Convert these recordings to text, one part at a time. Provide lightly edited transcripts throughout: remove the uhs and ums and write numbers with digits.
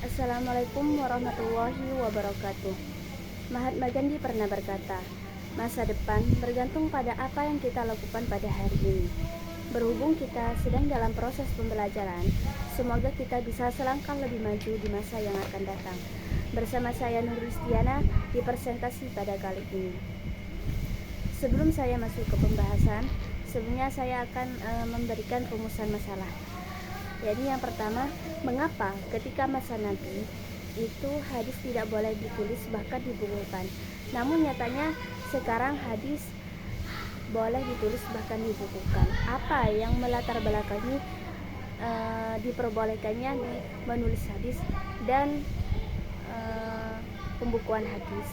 Assalamualaikum warahmatullahi wabarakatuh. Mahatma Gandhi pernah berkata, masa depan bergantung pada apa yang kita lakukan pada hari ini. Berhubung kita sedang dalam proses pembelajaran, semoga kita bisa selangkah lebih maju di masa yang akan datang. Bersama saya Nur Listiana di presentasi pada kali ini. Sebelum saya masuk ke pembahasan, sebelumnya saya akan memberikan rumusan masalah. Jadi yang pertama, mengapa ketika masa Nabi itu hadis tidak boleh ditulis bahkan dibukukan, namun nyatanya sekarang hadis boleh ditulis bahkan dibukukan? Apa yang melatar belakangi diperbolehkannya di menulis hadis dan pembukuan hadis?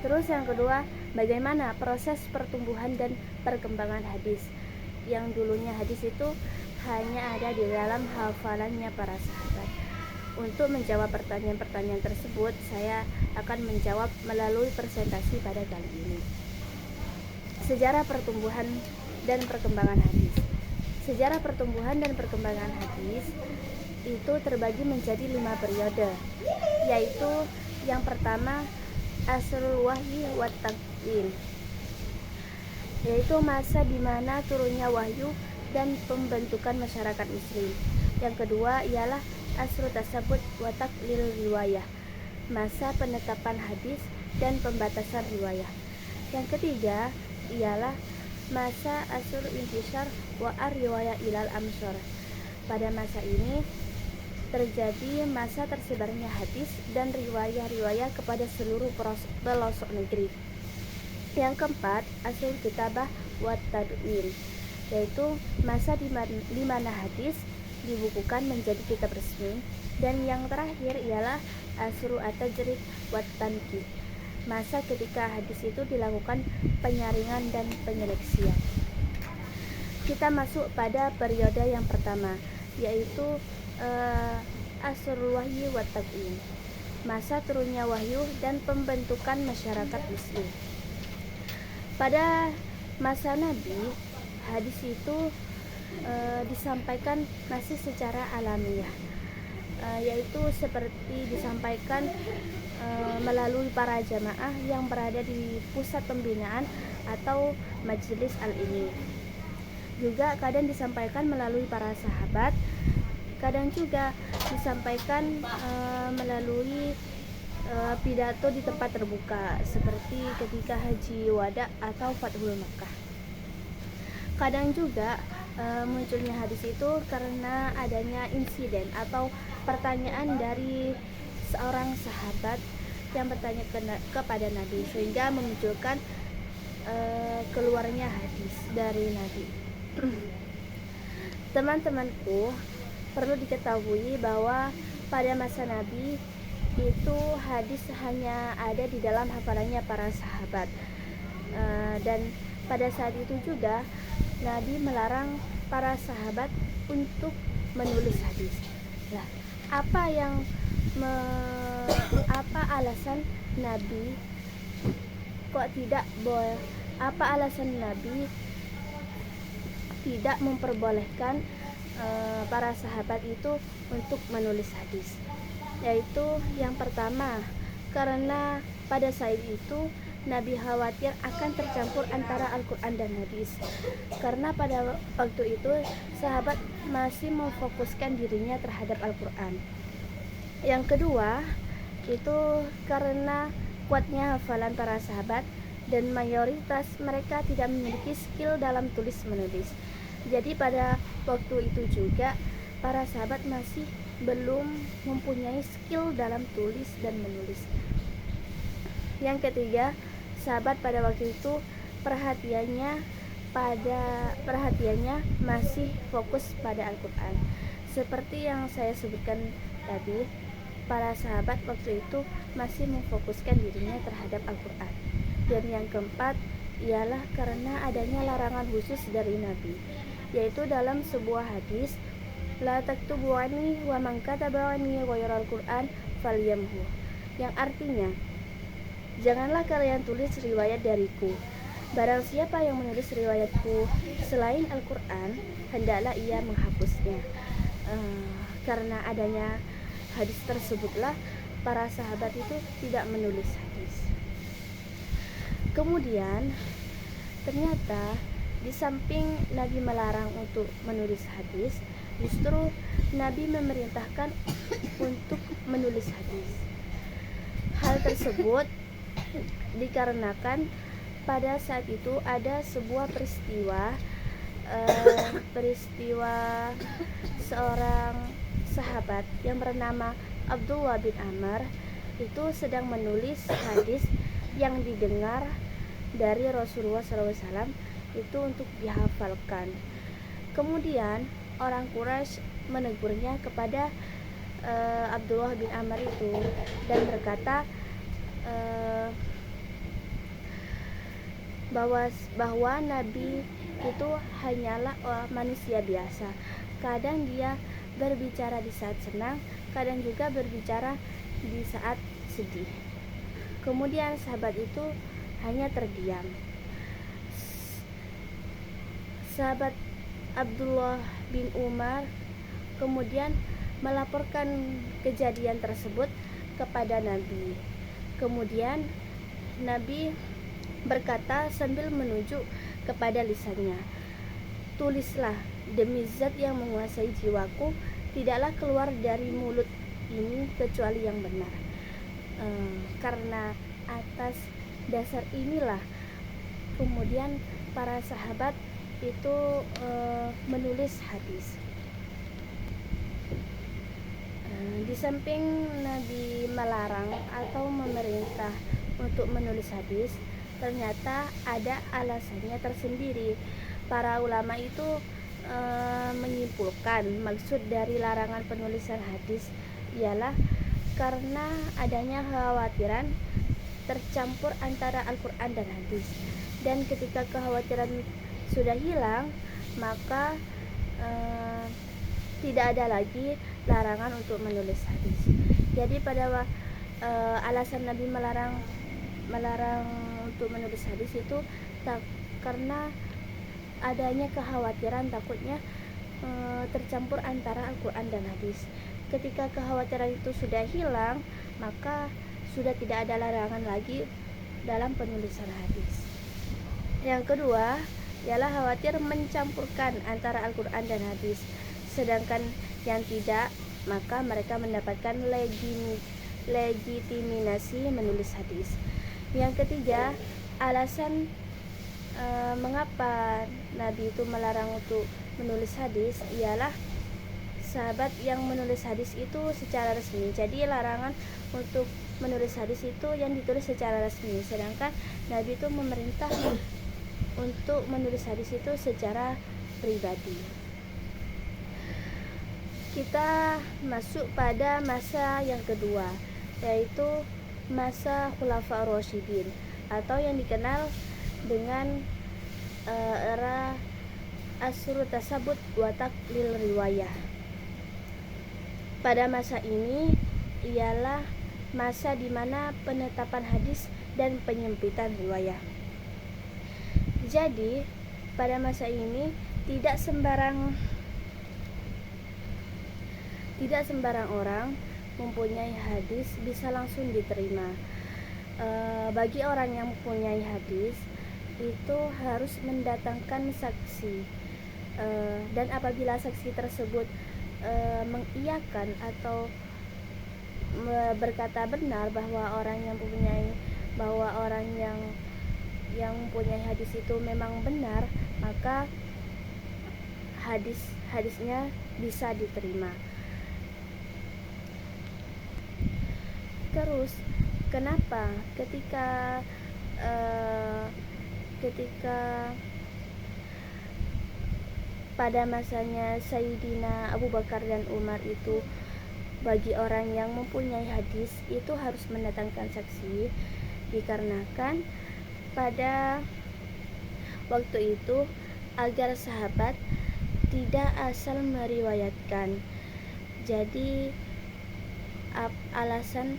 Terus yang kedua, bagaimana proses pertumbuhan dan perkembangan hadis? Yang dulunya hadis itu hanya ada di dalam hafalannya para sahabat. Untuk menjawab pertanyaan-pertanyaan tersebut, saya akan menjawab melalui presentasi pada kali ini. Sejarah pertumbuhan dan perkembangan hadis. Sejarah pertumbuhan dan perkembangan hadis itu terbagi menjadi 5 periode, yaitu yang pertama Asrul Wahyi wa Takwin, yaitu masa di mana turunnya wahyu dan pembentukan masyarakat muslim. Yang kedua ialah Asrul Tasabut wa Taqlil Riwayah, masa penetapan hadis dan pembatasan riwayah. Yang ketiga ialah masa Asrul Intishar wa Ar-Riwayah ilal Amsor. Pada masa ini terjadi masa tersebarnya hadis dan riwayah-riwayah kepada seluruh pelosok negeri. Yang keempat, Asrul Kitabah wa Tadwin, yaitu masa di mana hadis dibukukan menjadi kitab resmi. Dan yang terakhir ialah Asru At-Tajrid wa Tanqih, masa ketika hadis itu dilakukan penyaringan dan penyeleksian. Kita masuk pada periode yang pertama, yaitu Asrul Wahyi wa Takwin, masa turunnya wahyu dan pembentukan masyarakat muslim. Pada masa Nabi, hadis itu disampaikan masih secara alamiah, yaitu seperti disampaikan melalui para jamaah yang berada di pusat pembinaan atau majelis al-ilmi. Juga kadang disampaikan melalui para sahabat, kadang juga disampaikan melalui pidato di tempat terbuka seperti ketika Haji Wada atau Fathul Makkah. Kadang juga munculnya hadis itu karena adanya insiden atau pertanyaan dari seorang sahabat yang bertanya kepada Nabi, sehingga memunculkan keluarnya hadis dari Nabi. Teman-temanku, perlu diketahui bahwa pada masa Nabi itu hadis hanya ada di dalam hafalannya para sahabat, dan pada saat itu juga Nabi melarang para sahabat untuk menulis hadis. Nah, apa alasan Nabi kok tidak boleh? Apa alasan Nabi tidak memperbolehkan para sahabat itu untuk menulis hadis? Yaitu yang pertama, karena pada saat itu Nabi khawatir akan tercampur antara Al-Quran dan hadis, karena pada waktu itu sahabat masih memfokuskan dirinya terhadap Al-Quran. Yang kedua, itu karena kuatnya hafalan para sahabat dan mayoritas mereka tidak memiliki skill dalam tulis menulis. Jadi pada waktu itu juga para sahabat masih belum mempunyai skill dalam tulis dan menulis. Yang ketiga, sahabat pada waktu itu perhatiannya masih fokus pada Al-Quran. Seperti yang saya sebutkan tadi, para sahabat waktu itu masih memfokuskan dirinya terhadap Al-Quran. Dan yang keempat ialah karena adanya larangan khusus dari Nabi, yaitu dalam sebuah hadis, la taktubuani wa man katabani ghairal Qur'an falyamhu, yang artinya, janganlah kalian tulis riwayat dariku. Barang siapa yang menulis riwayatku selain Al-Quran, hendaklah ia menghapusnya. Karena adanya hadis tersebutlah para sahabat itu tidak menulis hadis. Kemudian ternyata di samping Nabi melarang untuk menulis hadis, justru Nabi memerintahkan untuk menulis hadis. Hal tersebut dikarenakan pada saat itu ada sebuah peristiwa seorang sahabat yang bernama Abdullah bin Amr itu sedang menulis hadis yang didengar dari Rasulullah SAW itu untuk dihafalkan. Kemudian orang Quraisy menegurnya kepada Abdullah bin Amr itu dan berkata bahwa Nabi itu hanyalah manusia biasa. Kadang dia berbicara di saat senang, kadang juga berbicara di saat sedih. Kemudian sahabat itu hanya terdiam. Sahabat Abdullah bin Umar kemudian melaporkan kejadian tersebut kepada Nabi. Kemudian Nabi berkata sambil menunjuk kepada lisannya, "Tulislah, demi zat yang menguasai jiwaku, tidaklah keluar dari mulut ini kecuali yang benar." Karena atas dasar inilah kemudian para sahabat itu menulis hadis. Di samping Nabi melarang atau memerintah untuk menulis hadis, ternyata ada alasannya tersendiri. Para ulama itu menyimpulkan maksud dari larangan penulisan hadis ialah karena adanya kekhawatiran tercampur antara Al-Quran dan hadis, dan ketika kekhawatiran sudah hilang maka tidak ada lagi larangan untuk menulis hadis. Jadi pada alasan Nabi melarang untuk menulis hadis itu karena adanya kekhawatiran takutnya tercampur antara Al-Quran dan hadis. Ketika kekhawatiran itu sudah hilang, maka sudah tidak ada larangan lagi dalam penulisan hadis. Yang kedua ialah khawatir mencampurkan antara Al-Quran dan hadis, sedangkan yang tidak, maka mereka mendapatkan legitimasi menulis hadis. Yang ketiga, alasan mengapa Nabi itu melarang untuk menulis hadis ialah sahabat yang menulis hadis itu secara resmi. Jadi larangan untuk menulis hadis itu yang ditulis secara resmi, sedangkan Nabi itu memerintah untuk menulis hadis itu secara pribadi. Kita masuk pada masa yang kedua, yaitu masa Khulafa Rasyidin atau yang dikenal dengan era Asrul Tasabut wa Taqlil Riwayah. Pada masa ini ialah masa di mana penetapan hadis dan penyempitan riwayah. Jadi pada masa ini tidak sembarang orang mempunyai hadis bisa langsung diterima. Bagi orang yang mempunyai hadis itu harus mendatangkan saksi, dan apabila saksi tersebut mengiyakan atau berkata benar bahwa orang yang mempunyai hadis itu memang benar, maka hadisnya bisa diterima. Terus kenapa ketika pada masanya Sayyidina Abu Bakar dan Umar itu bagi orang yang mempunyai hadis itu harus mendatangkan saksi? Dikarenakan pada waktu itu agar sahabat tidak asal meriwayatkan. Jadi alasan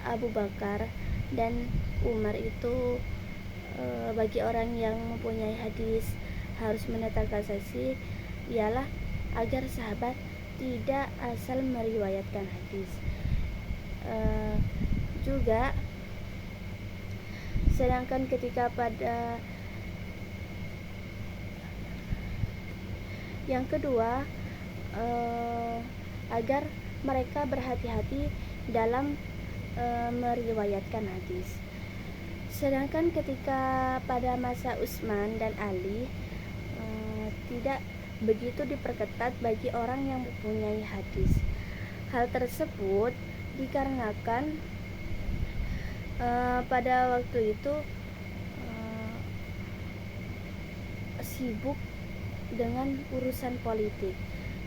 Abu Bakar dan Umar itu bagi orang yang mempunyai hadis harus mendatangkan saksi ialah agar sahabat tidak asal meriwayatkan hadis. Juga sedangkan ketika pada yang kedua, agar mereka berhati-hati dalam meriwayatkan hadis. Sedangkan ketika pada masa Utsman dan Ali tidak begitu diperketat bagi orang yang mempunyai hadis. Hal tersebut dikarenakan pada waktu itu sibuk dengan urusan politik,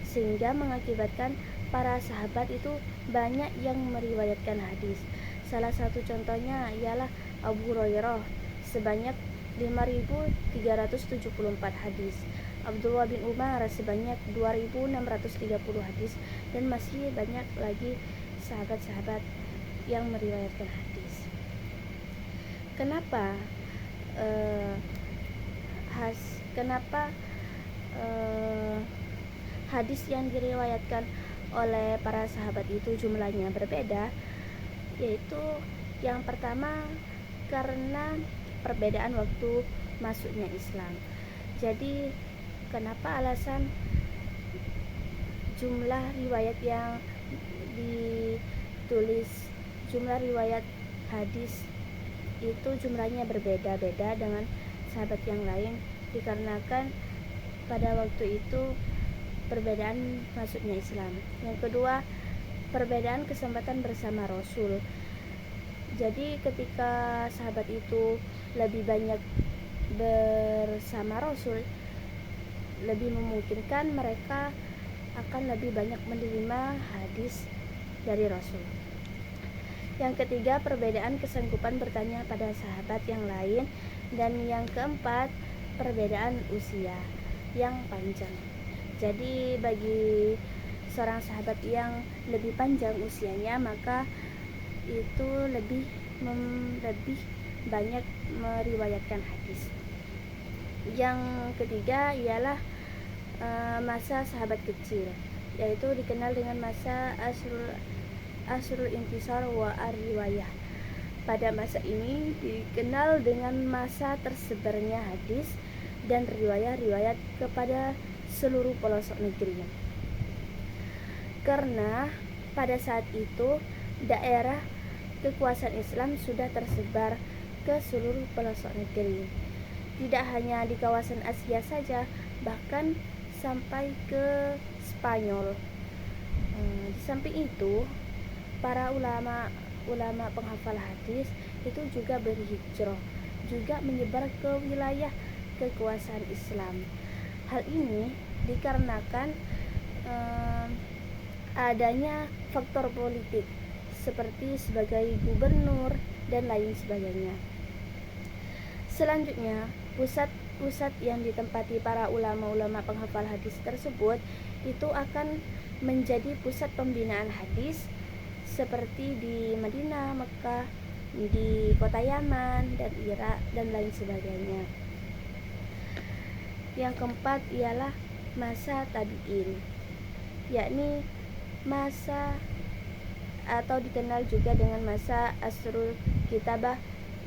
sehingga mengakibatkan para sahabat itu banyak yang meriwayatkan hadis. Salah satu contohnya ialah Abu Hurairah sebanyak 5.374 hadis, Abdullah bin Umar sebanyak 2.630 hadis, dan masih banyak lagi sahabat-sahabat yang meriwayatkan hadis. Kenapa hadis yang diriwayatkan oleh para sahabat itu jumlahnya berbeda? Yaitu yang pertama, karena perbedaan waktu masuknya Islam. Jadi kenapa alasan jumlah riwayat yang ditulis, jumlah riwayat hadis itu jumlahnya berbeda-beda dengan sahabat yang lain? Dikarenakan pada waktu itu perbedaan masuknya Islam. Yang kedua, perbedaan kesempatan bersama Rasul. Jadi ketika sahabat itu lebih banyak bersama Rasul, lebih memungkinkan mereka akan lebih banyak menerima hadis dari Rasul. Yang ketiga, perbedaan kesanggupan bertanya pada sahabat yang lain. Dan yang keempat, perbedaan usia yang panjang. Jadi bagi seorang sahabat yang lebih panjang usianya, maka itu lebih banyak meriwayatkan hadis. Yang ketiga ialah masa sahabat kecil, yaitu dikenal dengan masa Asrul Intisar wa Ar-Riwayah. Pada masa ini dikenal dengan masa tersebarnya hadis dan riwayat-riwayat kepada seluruh pelosok negeri. Karena pada saat itu daerah kekuasaan Islam sudah tersebar ke seluruh pelosok negeri. Tidak hanya di kawasan Asia saja, bahkan sampai ke Spanyol. Di samping itu, para ulama penghafal hadis itu juga berhijrah, juga menyebar ke wilayah kekuasaan Islam. Hal ini dikarenakan adanya faktor politik seperti sebagai gubernur dan lain sebagainya. Selanjutnya, pusat-pusat yang ditempati para ulama-ulama penghafal hadis tersebut itu akan menjadi pusat pembinaan hadis seperti di Madinah, Mekah, di kota Yaman dan Irak dan lain sebagainya. Yang keempat ialah masa tabi'in, yakni masa atau dikenal juga dengan masa Asrul Kitabah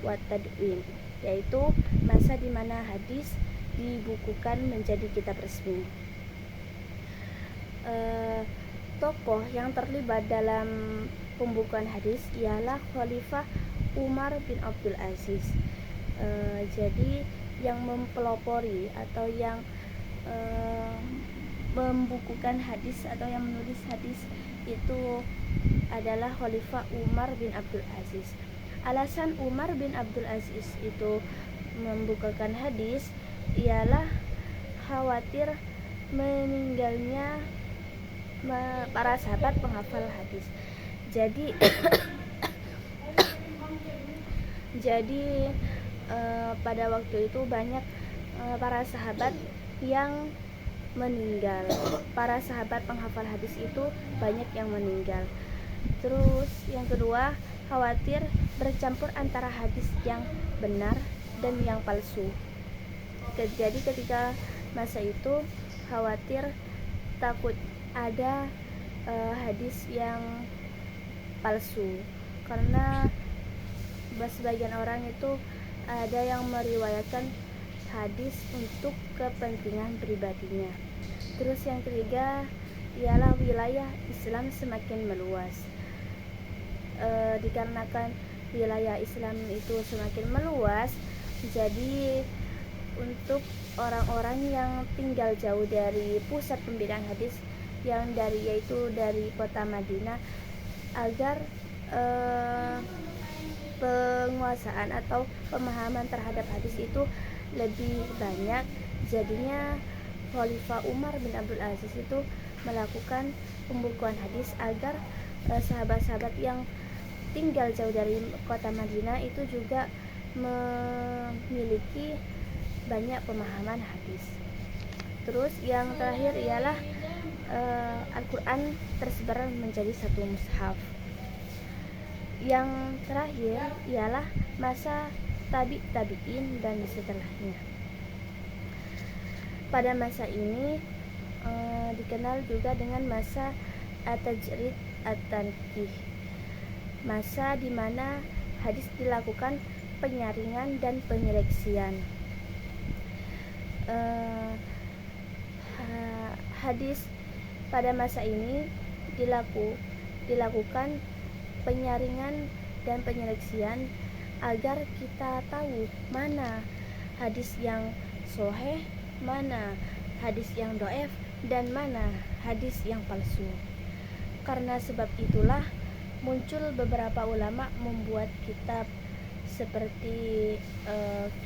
wa Tadwin, yaitu masa di mana hadis dibukukan menjadi kitab resmi. Tokoh yang terlibat dalam pembukuan hadis ialah Khalifah Umar bin Abdul Aziz. Jadi yang mempelopori atau yang membukukan hadis atau yang menulis hadis itu adalah Khalifah Umar bin Abdul Aziz. Alasan Umar bin Abdul Aziz itu membukukan hadis ialah khawatir meninggalnya para sahabat penghafal hadis. Jadi pada waktu itu banyak para sahabat yang meninggal. Para sahabat penghafal hadis itu banyak yang meninggal. Terus yang kedua, khawatir bercampur antara hadis yang benar dan yang palsu. Jadi ketika masa itu khawatir takut ada hadis yang palsu, karena sebagian orang itu ada yang meriwayatkan hadis untuk kepentingan pribadinya. Terus yang ketiga ialah wilayah Islam semakin meluas. Dikarenakan wilayah Islam itu semakin meluas, jadi untuk orang-orang yang tinggal jauh dari pusat pemberian hadis yang yaitu dari kota Madinah, agar penguasaan atau pemahaman terhadap hadis itu lebih banyak, jadinya Khalifah Umar bin Abdul Aziz itu melakukan pembukuan hadis agar sahabat-sahabat yang tinggal jauh dari kota Madinah itu juga memiliki banyak pemahaman hadis. Terus yang terakhir ialah Al-Quran tersebar menjadi satu mushaf. Yang terakhir ialah masa tabi'in dan setelahnya. Pada masa ini dikenal juga dengan masa at-tajrid at-tankih, masa di mana hadis dilakukan penyaringan dan penyeleksian. Hadis pada masa ini dilakukan penyaringan dan penyeleksian agar kita tahu mana hadis yang sahih, mana hadis yang dhaif, dan mana hadis yang palsu. Karena sebab itulah muncul beberapa ulama membuat kitab seperti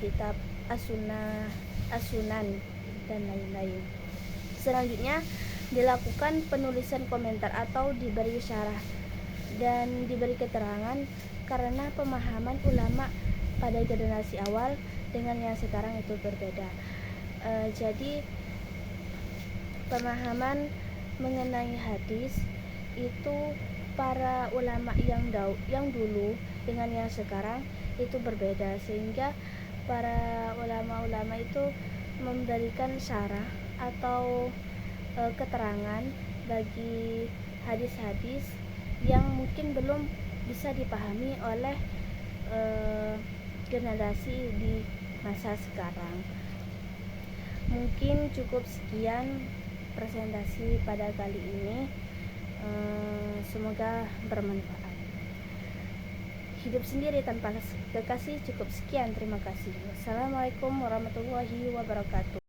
kitab As-Sunan dan lain-lain. Selanjutnya dilakukan penulisan komentar atau diberi syarah dan diberi keterangan, karena pemahaman ulama pada generasi awal dengan yang sekarang itu berbeda. Jadi pemahaman mengenai hadis itu para ulama yang dulu dengan yang sekarang itu berbeda, sehingga para ulama-ulama itu memberikan syarah atau keterangan bagi hadis-hadis yang mungkin belum bisa dipahami oleh generasi di masa sekarang. Mungkin cukup sekian presentasi pada kali ini. Semoga bermanfaat. Hidup sendiri tanpa kekasih. Cukup sekian, terima kasih. Wassalamualaikum warahmatullahi wabarakatuh.